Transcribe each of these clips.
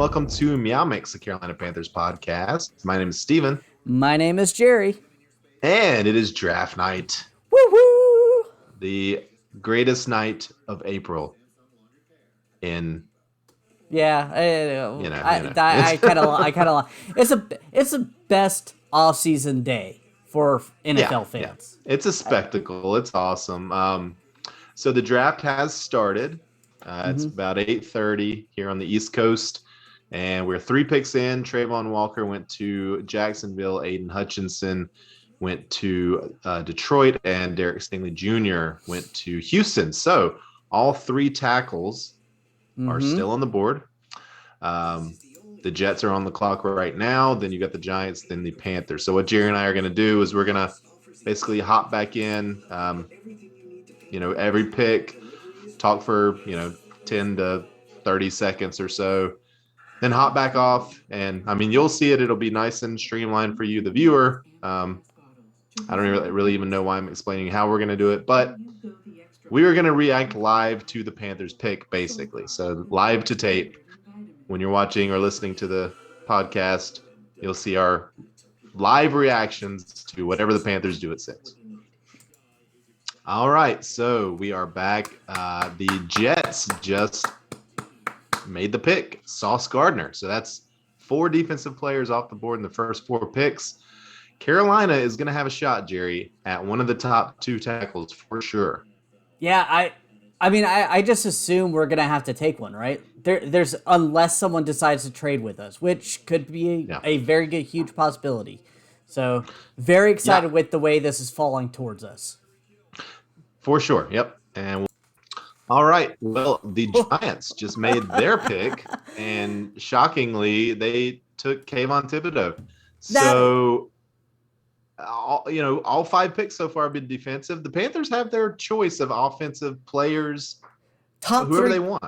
welcome to MeowMix, the Carolina Panthers podcast. My name is Steven. My name is Jerry. And it is draft night. Woo-hoo! The greatest night of April in... Yeah, I kind of. It's the best off-season day for NFL fans. Yeah. It's a spectacle. It's awesome. So the draft has started. It's about 8:30 here on the East Coast, and we're 3 picks in. Trayvon Walker went to Jacksonville. Aiden Hutchinson went to Detroit, and Derek Stingley Jr. went to Houston. So all 3 tackles are still on the board. The Jets are on the clock right now. Then you got the Giants, then the Panthers. So what Jerry and I are going to do is we're going to basically hop back in, every pick, talk for, 10 to 30 seconds or so, then hop back off. And I mean, you'll see it. It'll be nice and streamlined for you, the viewer. I don't really even know why I'm explaining how we're going to do it, but we are going to react live to the Panthers pick, basically. So live to tape. When you're watching or listening to the podcast, you'll see our live reactions to whatever the Panthers do at 6. All right, so we are back. The Jets just made the pick, Sauce Gardner. So that's 4 defensive players off the board in the first 4 picks. Carolina is going to have a shot, Jerry, at one of the top 2 tackles for sure. Yeah, I just assume we're going to have to take one, right? There's unless someone decides to trade with us, which could be a very good, huge possibility. So very excited with the way this is falling towards us. For sure. Yep. And all right. Well, the Giants just made their pick, and shockingly, they took Kayvon Thibodeau. So, all 5 picks so far have been defensive. The Panthers have their choice of offensive players, whoever they want.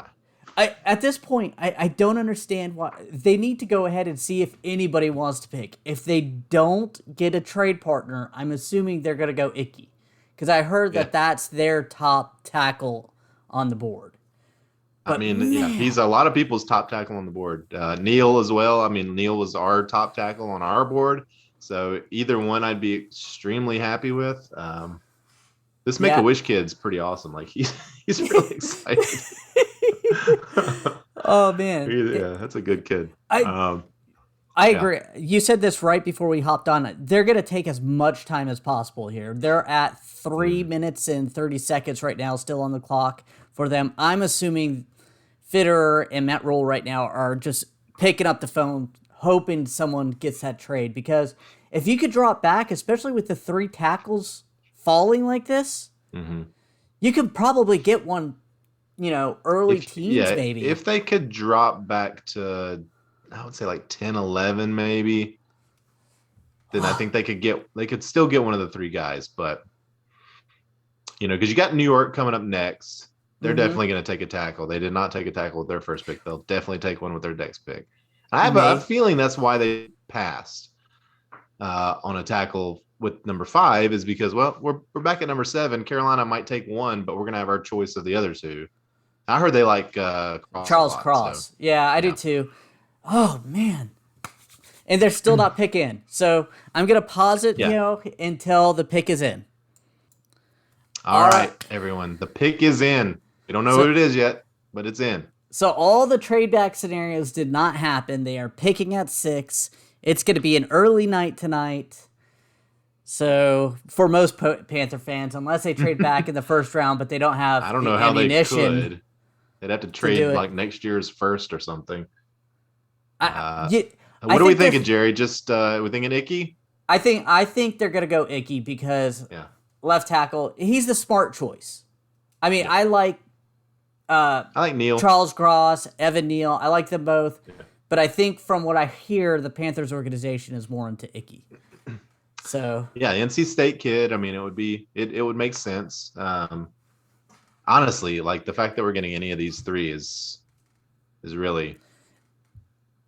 At this point, I don't understand why. They need to go ahead and see if anybody wants to pick. If they don't get a trade partner, I'm assuming they're going to go Icky. Because I heard that that's their top tackle on the board. But he's a lot of people's top tackle on the board. Neil as well. I mean, Neil was our top tackle on our board. So either one I'd be extremely happy with. This Make-A-Wish kid's pretty awesome. Like, he's really excited. Oh, man. Yeah, that's a good kid. I agree. You said this right before we hopped on. They're going to take as much time as possible here. They're at 3 minutes and 30 seconds right now, still on the clock for them. I'm assuming Fitterer and Matt Rule right now are just picking up the phone, hoping someone gets that trade. Because if you could drop back, especially with the 3 tackles falling like this, you could probably get one, early teens maybe. If they could drop back to, I would say like 10, 11 maybe, then I think they could still get one of the 3 guys. But, because you got New York coming up next. They're definitely going to take a tackle. They did not take a tackle with their first pick. They'll definitely take one with their next pick. I have a feeling that's why they passed on a tackle with number 5 is because, well, we're back at number 7. Carolina might take one, but we're going to have our choice of the other 2. I heard they like Charles Cross. So, yeah, I do too. Oh, man. And they're still not pick in. So I'm going to pause it, until the pick is in. All right, everyone. The pick is in. We don't know what it is yet, but it's in. So all the trade back scenarios did not happen. They are picking at 6. It's going to be an early night tonight. So for most Panther fans, unless they trade back in the first round, but they don't have I don't know how they could. They'd have to trade like next year's first or something. What are we thinking, Jerry? Just we thinking Icky? I think they're going to go Icky because left tackle, he's the smart choice. I mean, I like Neil. Charles Cross, Evan Neal. I like them both. Yeah. But I think from what I hear, the Panthers organization is more into Icky. So NC State kid. I mean, it would make sense. Honestly, like the fact that we're getting any of these 3 is really.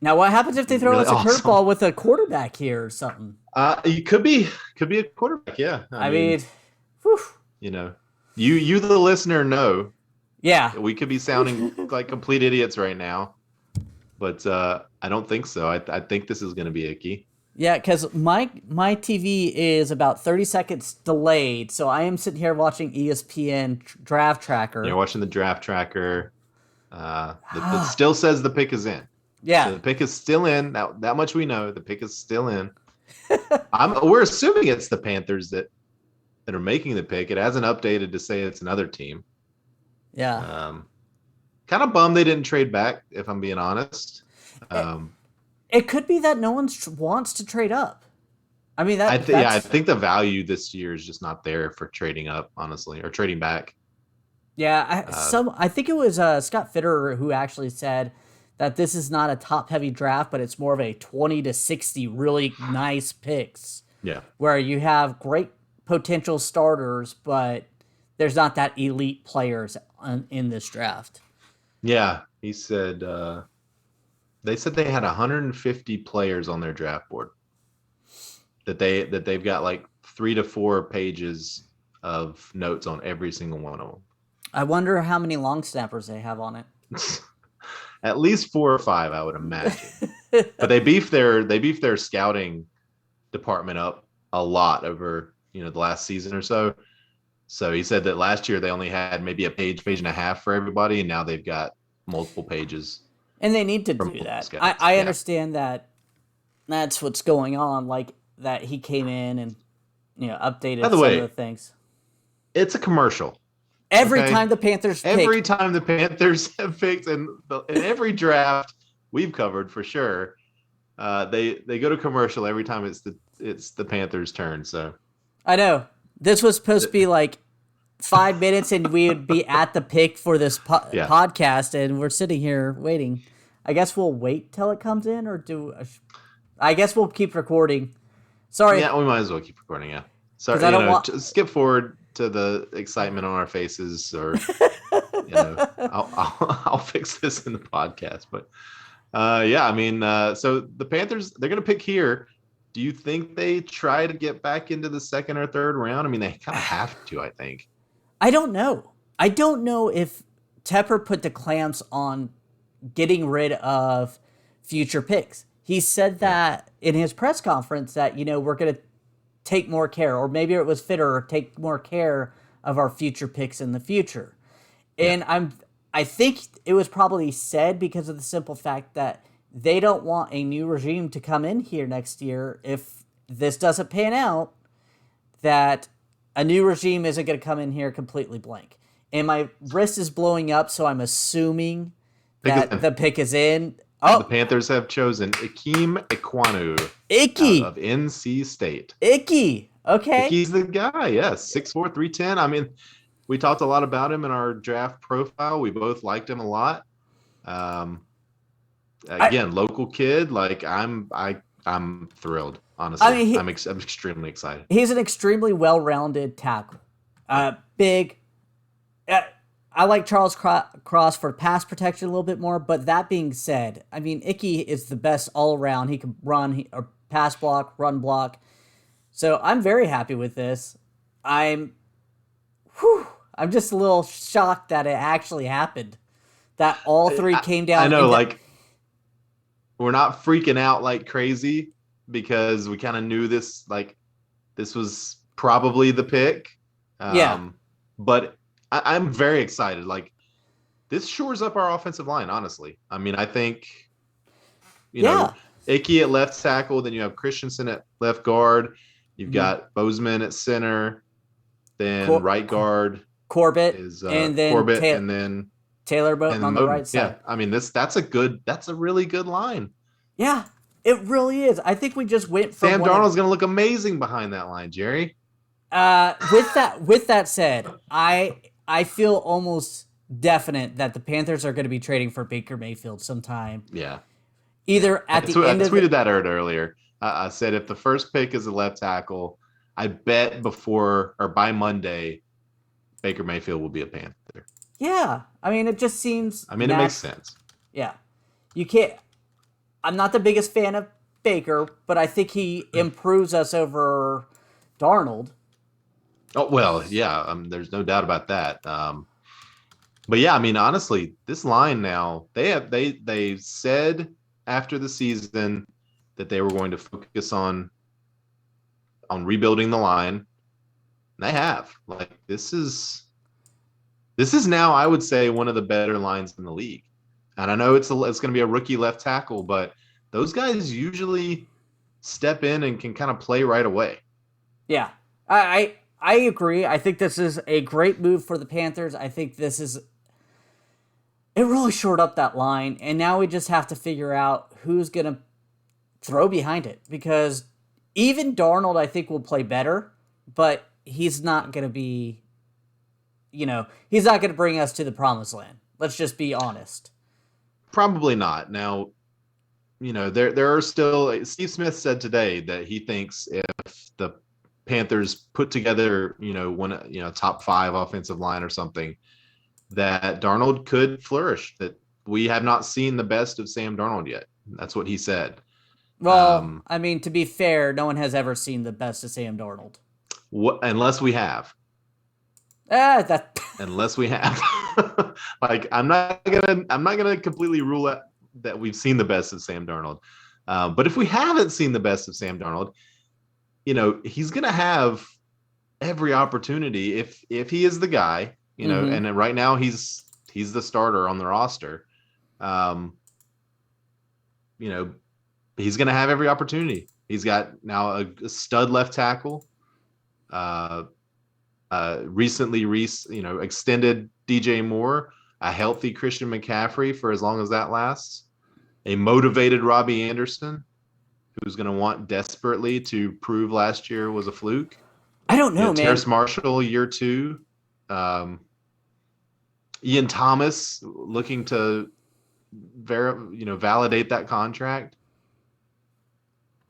Now, what happens if they throw us a curveball with a quarterback here or something? It could be a quarterback. Yeah, I mean, you the listener know. Yeah, we could be sounding like complete idiots right now. but I don't think so. I think this is going to be Icky. Yeah, because my TV is about 30 seconds delayed, so I am sitting here watching ESPN Draft You're Tracker. watching the draft tracker. That still says the pick is in. Yeah, So the pick is still in. That much we know. The pick is still in. We're assuming it's the Panthers that are making the pick. It hasn't updated to say it's another team. yeah. Kind of bummed they didn't trade back, if I'm being honest. It could be that no one wants to trade up. I mean, I think the value this year is just not there for trading up, honestly, or trading back. Yeah, I think it was Scott Fitterer who actually said that this is not a top heavy draft, but it's more of a 20 to 60 really nice picks. Yeah. Where you have great potential starters, but there's not that elite players in this draft. Yeah, he said they said they had 150 players on their draft board. They've got like 3 to 4 pages of notes on every single one of them. I wonder how many long snappers they have on it. At least 4 or 5, I would imagine. But they beefed their scouting department up a lot over the last season or so. So he said that last year they only had maybe a page and a half for everybody, and now they've got multiple pages. And they need to do that. I understand that that's what's going on, like that he came in and updated some of the things. It's a commercial. Every time the Panthers time the Panthers have picked, and in every draft we've covered for sure, they go to commercial every time it's the Panthers' turn. So I know this was supposed to be like 5 minutes, and we would be at the pick for this podcast, and we're sitting here waiting. I guess we'll wait till it comes in, or I guess we'll keep recording. Sorry. Yeah, we might as well keep recording. Yeah. Sorry. Skip forward to the excitement on our faces, or I'll fix this in the podcast. But so the Panthers, they're going to pick here. Do you think they try to get back into the second or third round? I mean, they kind of have to, I think. I don't know. I don't know if Tepper put the clamps on getting rid of future picks. He said that in his press conference that, we're going to take more care, or maybe it was Fitter, take more care of our future picks in the future. And I think it was probably said because of the simple fact that they don't want a new regime to come in here next year if this doesn't pan out, that a new regime isn't going to come in here completely blank. And my wrist is blowing up, so I'm assuming that the pick is in. Oh, the Panthers have chosen Ikem Ekwonu of NC State. Icky. Okay. Icky's the guy. Yes. 6'4", 310. I mean, we talked a lot about him in our draft profile. We both liked him a lot. Again, local kid. Like I'm thrilled. Honestly, I mean, I'm extremely excited. He's an extremely well-rounded tackle. Big. I like Charles Cross for pass protection a little bit more, but that being said, I mean, Icky is the best all around. He can run, or pass block, run block. So I'm very happy with this. I'm just a little shocked that it actually happened. That all three came down. I know, we're not freaking out like crazy because we kind of knew this was probably the pick. But I'm very excited. Like, this shores up our offensive line, honestly. I mean, I think, Icky at left tackle, then you have Christensen at left guard. You've got Bozeman at center, then right guard. Corbett, and then Taylor Bowden on the right side. Yeah, I mean, that's a really good line. Yeah, it really is. I think we just went from Sam Darnold's going to look amazing behind that line, Jerry. With that said, I feel almost definite that the Panthers are going to be trading for Baker Mayfield sometime. Yeah. Either at the end of I tweeted that earlier. I said if the first pick is a left tackle, I bet before or by Monday, Baker Mayfield will be a Panther. Yeah. I mean, it just seems... it makes sense. Yeah. You can't... I'm not the biggest fan of Baker, but I think he improves us over Darnold. Oh, well, yeah. There's no doubt about that. But yeah, I mean, honestly, this line now they said after the season that they were going to focus on rebuilding the line. They have. Like this is now, I would say, one of the better lines in the league. And I know it's going to be a rookie left tackle, but those guys usually step in and can kind of play right away. Yeah, I agree. I think this is a great move for the Panthers. I think this is it really shored up that line, and now we just have to figure out who's gonna throw behind it because even Darnold, I think, will play better, but he's not gonna be, he's not gonna bring us to the promised land. Let's just be honest. Probably not. Now, there are still. Steve Smith said today that he thinks if the Panthers put together, one, top 5 offensive line or something, that Darnold could flourish. That we have not seen the best of Sam Darnold yet. That's what he said. Well, I mean, to be fair, no one has ever seen the best of Sam Darnold. Unless we have. Unless we have. Like, I'm not gonna completely rule out that we've seen the best of Sam Darnold. But if we haven't seen the best of Sam Darnold, he's gonna have every opportunity if he is the guy, and right now he's the starter on the roster. He's gonna have every opportunity. He's got now a stud left tackle. Recently extended DJ Moore, a healthy Christian McCaffrey for as long as that lasts, a motivated Robbie Anderson, who's going to want desperately to prove last year was a fluke. I don't know, man. Terrace Marshall, year 2. Ian Thomas looking to validate that contract.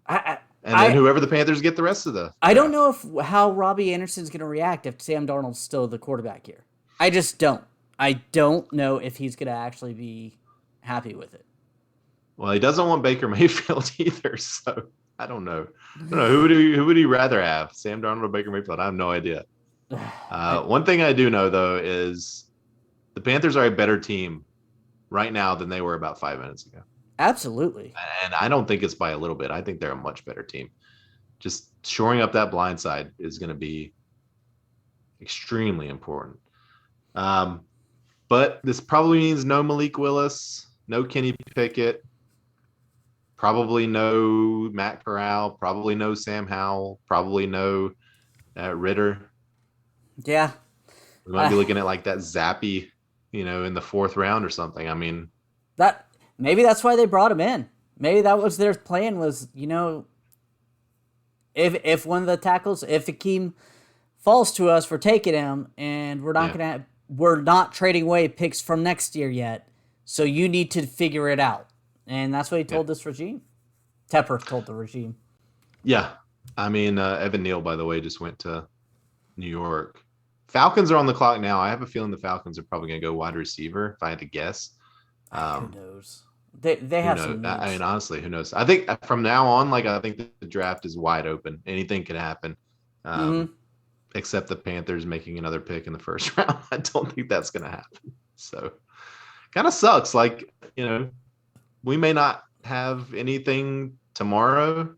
And then whoever the Panthers get the rest of the. I don't know how Robbie Anderson's going to react if Sam Darnold's still the quarterback here. I just don't. I don't know if he's going to actually be happy with it. Well, he doesn't want Baker Mayfield either, so I don't know. Who would he rather have, Sam Darnold or Baker Mayfield? I have no idea. One thing I do know, though, is the Panthers are a better team right now than they were about 5 minutes ago. Absolutely. And I don't think it's by a little bit. I think they're a much better team. Just shoring up that blind side is going to be extremely important. But this probably means no Malik Willis, no Kenny Pickett, probably no Matt Corral, probably no Sam Howell, probably no Ritter. Yeah. We might be looking at like that Zappy, in the 4th round or something. I mean, maybe that's why they brought him in. Maybe that was their plan was, if one of the tackles, if Ikem falls to us, we're taking him, and we're not trading away picks from next year yet. So you need to figure it out. And that's what he told this regime. Tepper told the regime. Yeah. I mean, Evan Neal, by the way, just went to New York. Falcons are on the clock now. I have a feeling the Falcons are probably going to go wide receiver, if I had to guess. Who knows? They have some needs. I mean, honestly, who knows? I think from now on, I think the draft is wide open. Anything can happen, except the Panthers making another pick in the 1st round. I don't think that's going to happen. So, kind of sucks. We may not have anything tomorrow.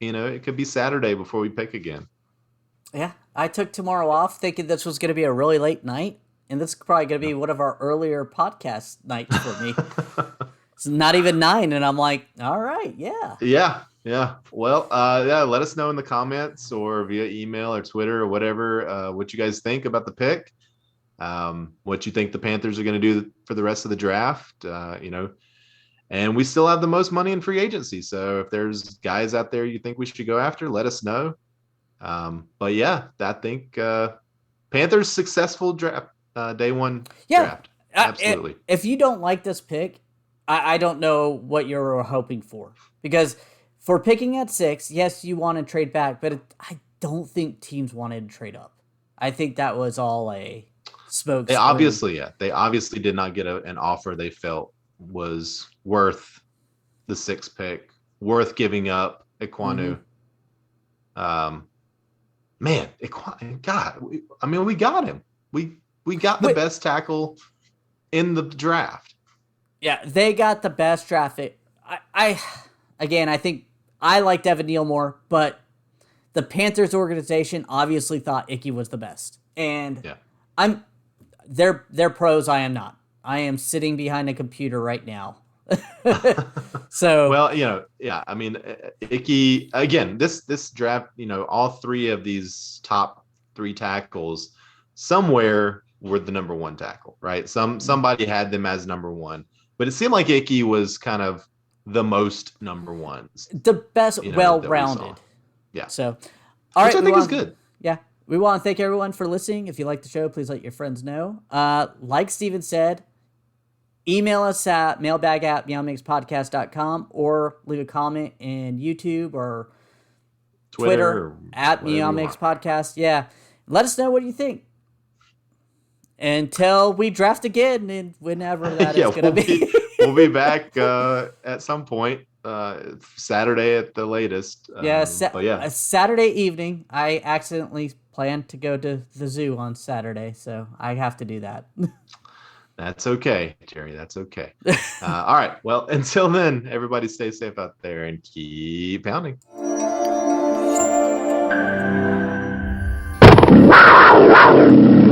It could be Saturday before we pick again. Yeah, I took tomorrow off thinking this was going to be a really late night. And this is probably going to be one of our earlier podcast nights for me. It's not even 9, and I'm like, all right, yeah. Yeah. Well, let us know in the comments or via email or Twitter or whatever what you guys think about the pick, what you think the Panthers are going to do for the rest of the draft, And we still have the most money in free agency. So if there's guys out there you think we should go after, let us know. But yeah, I think Panthers successful draft. Day 1 draft. Absolutely. If you don't like this pick, I don't know what you're hoping for. Because for picking at 6, yes, you want to trade back, but I don't think teams wanted to trade up. I think that was all a smoke. They obviously did not get an offer they felt was worth the 6th pick, worth giving up Ekwonu. Man, Ekwonu, God, we got him. We We got the best tackle in the draft. Yeah, they got the best draft. I think I like Devin Neal more, but the Panthers organization obviously thought Icky was the best. And they're pros, I am not. I am sitting behind a computer right now. So well, I mean, Icky again. This draft, all three of these top three tackles somewhere were the number one tackle, right? Somebody had them as number one, but it seemed like Icky was kind of the most number ones, the best, well-rounded. Yeah. So, all right, I think is good. Yeah. We want to thank everyone for listening. If you like the show, please let your friends know. Like Steven said, email us at mailbag@meowmixpodcast.com or leave a comment in YouTube or Twitter at MeowMix Podcast. Yeah. Let us know what you think. Until we draft again, and whenever that is going to be. We'll be back at some point, Saturday at the latest. A Saturday evening. I accidentally planned to go to the zoo on Saturday, so I have to do that. That's okay, Jerry. That's okay. All right. Well, until then, everybody stay safe out there and keep pounding. Wow.